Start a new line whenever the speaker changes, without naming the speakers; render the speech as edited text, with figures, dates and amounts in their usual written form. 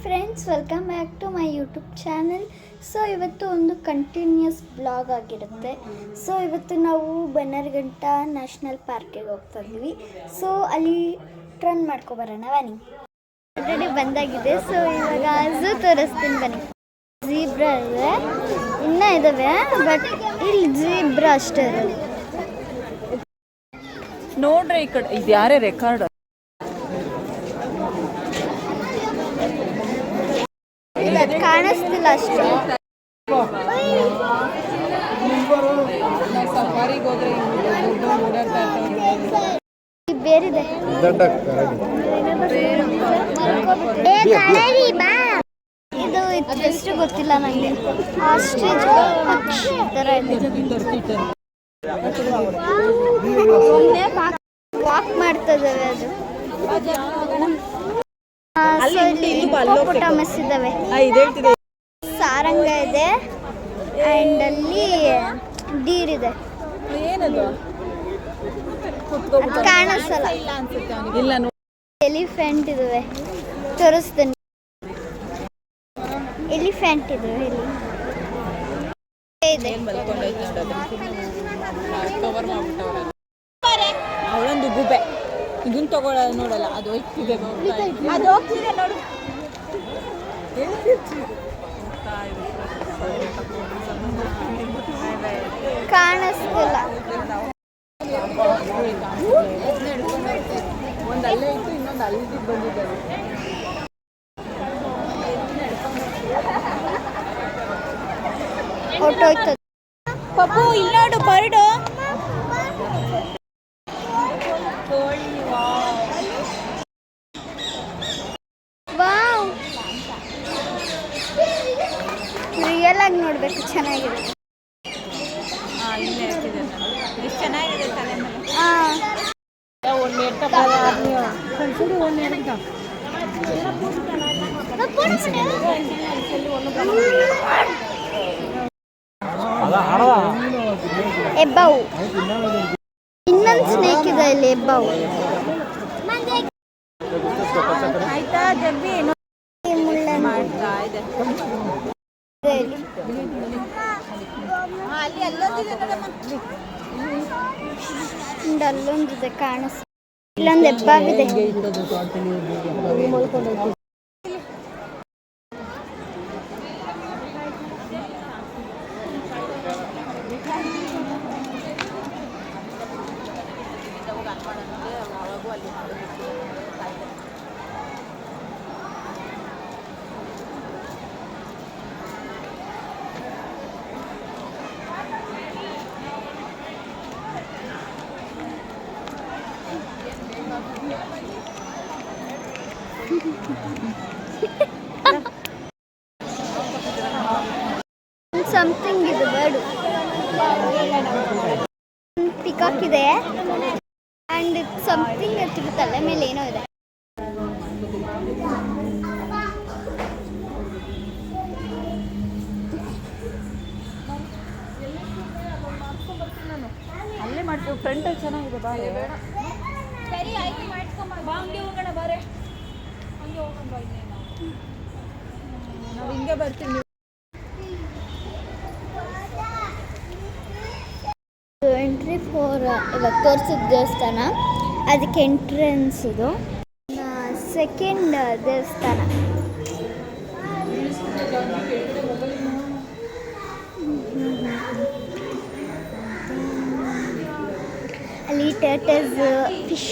Friends, welcome back to my YouTube channel. So ಇವತ್ತು ಒಂದು continuous blog ಆಗಿರುತ್ತೆ. So ಇವತ್ತು ನಾವು ಬನ್ನರ್ಘಟ್ಟ ನ್ಯಾಷನಲ್ ಪಾರ್ಕಿಗೆ ಹೋಗ್ತಾ ಇದ್ವಿ. ಸೊ ಅಲ್ಲಿ ಟ್ರನ್ ಮಾಡ್ಕೊಬರೋಣ ಬನ್ನಿ. ಆಲ್ರೆಡಿ ಬಂದಾಗಿದೆ. ಸೊ ಇವಾಗ ಝೂ ತೋರಿಸ್ತೀನಿ ಬನ್ನಿ. ಝೀಬ್ರಾ ಇದೆ, ಇನ್ನೂ ಇದ್ದಾವೆ, ಬಟ್ ಇಲ್ಲಿ ಝೀಬ್ರಾ ಅಷ್ಟೇ ಇರೋದು.
ನೋಡ್ರಿ ಈ ಕಡೆ ಇದು ಯಾರೇ ರೆಕಾರ್ಡ್
ಕಾಣಿಸ್ತಿಲ್ಲ ಅಷ್ಟೇ. ಬೇರಿದೆ ಇದು ಎಷ್ಟು ಗೊತ್ತಿಲ್ಲ ನನಗೆ. ಆಸ್ಟ್ರಿಚ್ ಪಕ್ಷಿ ಥರ ಇದೆ. ವಾಕ್ ಮಾಡ್ತದವೆ ಅದು. ಹಿಪ್ಪೋಪೊಟಾಮಸ್ ಇದ್ದಾವೆ, ಸಾರಂಗ ಇದೆ, ಆ್ಯಂಡ್ ಅಲ್ಲಿ ಡೀರ್ ಇದೆ. ಕಾಣಿಸಲ್ಲ. ಎಲಿಫೆಂಟ್ ಇದಾವೆ, ತೋರಿಸ್ತೀನಿ. ಎಲಿಫೆಂಟ್ ಇದಾವೆ ಇಲ್ಲಿ ಇದೆ.
ಅವಳೊಂದು ಗುಬೆ ಇದನ್ನ ತಗೊಳ್ಳೋದು ನೋಡಲ್ಲ, ಅದು ಹೋಗ್ತಿದೆ, ಅದು ಹೋಗ್ತಿದೆ ನೋಡು.
ಕಾಣಿಸ್ತಿಲ್ಲ.
ಒಂದು ಅಲ್ಲೇ ಇತ್ತು, ಇನ್ನೊಂದು ಅಲ್ಲಿ ಬಂದಿದ್ದಾರೆ.
ಹೊಟ್ಟೋಯ್ತದೆ.
ಪಪ್ಪು ಇಲ್ಲಿ ನೋಡು, ಬರ್ಡು.
ರಿಯಲ್ ಆಗಿ ನೋಡ್ಬೇಕು, ಚೆನ್ನಾಗಿದೆ. ಎಬ್ಬಾವು, ಇನ್ನೊಂದು ಸ್ನೇಕ್ ಇದೆ ಇಲ್ಲಿ. ಎಬ್ಬಾವು
ಆಯ್ತಾ ಜಬ್ಬಿ ಮಾಡ್ತಾ ಇದೆ.
ಅಲ್ಲೊಂದಿದೆ, ಕಾಣಿಸ್. ಇಲ್ಲೊಂದು ಎಬ್ಬಾವಿದೆ. ಸಮಥಿಂಗ್ ಇದು ಬರ್ಡು. ಪಿಕಾಕ್ ಇದೆ, ಆ್ಯಂಡ್ ಸಮಥಿಂಗ್ ಇದ್ರ ತಲೆ ಮೇಲೆ ಏನೋ ಇದೆ.
ಅಲ್ಲೇ ಮಾಡ್ತೀವಿ, ಫ್ರಂಟಲ್ಲಿ ಚೆನ್ನಾಗಿದೆ. ಬಾರೆ ಸರಿ, ಆಯ್ತು, ಮಾಡ್ಕೊಂಬ. ಹಂಗೆ ಹೋಗೋಣ, ಬಾರೆ ಹಂಗೆ ಹೋಗೋಣ. ಬಾ, ನಾವು ಹಿಂಗೆ ಬರ್ತೀವಿ.
ಎಂಟ್ರಿ ಫಾರ್ ಇವಾಗ ತೋರಿಸಿದ ದೇವಸ್ಥಾನ, ಅದಕ್ಕೆ ಎಂಟ್ರೆನ್ಸ್ ಇದು. ಸೆಕೆಂಡ್ ದೇವಸ್ಥಾನ. ಅಲ್ಲಿ ಟರ್ಟಲ್ಸ್, ಫಿಶ್